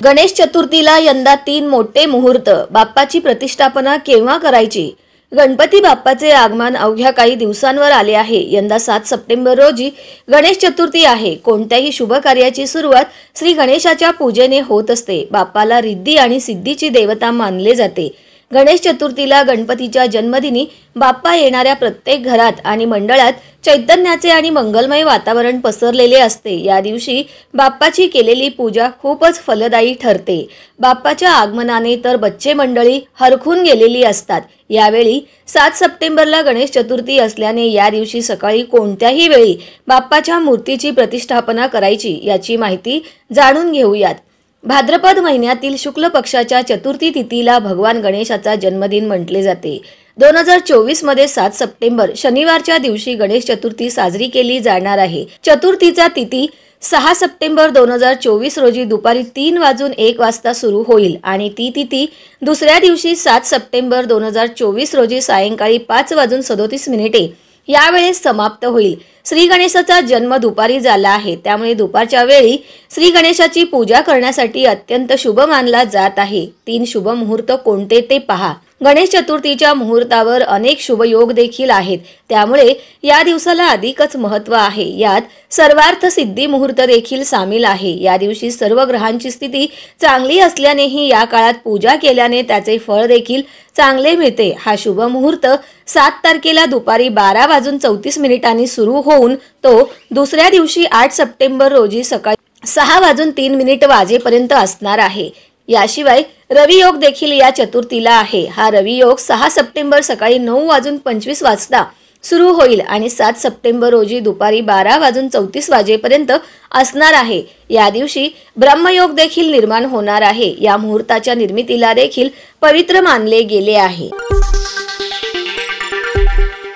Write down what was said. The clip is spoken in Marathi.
गणेश चतुर्थीला यंदा 3 मोठे मुहूर्त. बाप्पाची प्रतिष्ठापना केव्हा करायची? गणपती बाप्पाचे आगमन अवघ्या काही दिवसांवर आले आहे. यंदा 7 सप्टेंबर रोजी गणेश चतुर्थी आहे. कोणत्याही शुभ कार्याची सुरुवात श्री गणेशाच्या पूजेने होत असते. बाप्पाला रिद्धी आणि सिद्धीची देवता मानले जाते. गणेश चतुर्थीला गणपतीच्या जन्मदिनी बाप्पा येणाऱ्या प्रत्येक घरात आणि मंडळात चैतन्याचे आणि मंगलमय वातावरण पसरलेले असते. या दिवशी बाप्पाची केलेली पूजा खूपच फलदायी ठरते. बाप्पाच्या आगमनाने तर बच्चे मंडळी हरखून गेलेली असतात. यावेळी 7 सप्टेंबरला गणेश चतुर्थी असल्याने या दिवशी सकाळी कोणत्याही वेळी बाप्पाच्या मूर्तीची प्रतिष्ठापना करायची याची माहिती जाणून घेऊयात. भाद्रपद महिन्यातील शुक्ल पक्षाच्या चतुर्थी तिथीला भगवान गणेशाचा जन्मदिन म्हटले जाते. 2024 मध्ये 7 सप्टेंबर शनिवारच्या दिवशी गणेश चतुर्थी साजरी केली जाणार आहे. चतुर्थीचा तिथी 6 सप्टेंबर 2024 रोजी दुपारी 3:01 सुरू होईल आणि ती तिथी दुसऱ्या दिवशी 7 सप्टेंबर 2024 रोजी सायंकाळी 5:37 यावेळेस समाप्त होईल. श्री गणेशाचा जन्म दुपारी झाला आहे, त्यामुळे दुपारच्या वेळी श्री गणेशाची पूजा करण्यासाठी अत्यंत शुभ मानला जात आहे. 3 शुभ मुहूर्त कोणते ते पहा. गणेश चतुर्थीच्या मुहूर्तावर अनेक शुभ योग देखील आहेत, त्यामुळे या दिवसाला अधिकच महत्त्व आहे. यात सर्वार्थ सिद्धी मुहूर्त देखील सामील आहे. या दिवशी सर्व ग्रहांची स्थिती चांगली असल्यानेही या काळात पूजा केल्याने त्याचे फळ देखील चांगले मिळते. हा शुभ मुहूर्त 7 तारखेला दुपारी 12:34 सुरू होऊन तो दुसऱ्या दिवशी 8 सप्टेंबर रोजी सकाळी 6:03 वाजेपर्यंत असणार आहे. याशिवाय रवी योग देखील या चतुर्थीला आहे. हा रवी योग 6 सप्टेंबर सकाळी 9:25 सुरू होईल आणि 7 सप्टेंबर रोजी दुपारी 12:34 वाजेपर्यंत असणार आहे. या दिवशी ब्रह्मयोग देखील निर्माण होणार आहे. या मुहूर्ताच्या निर्मितीला देखील पवित्र मानले गेले आहे.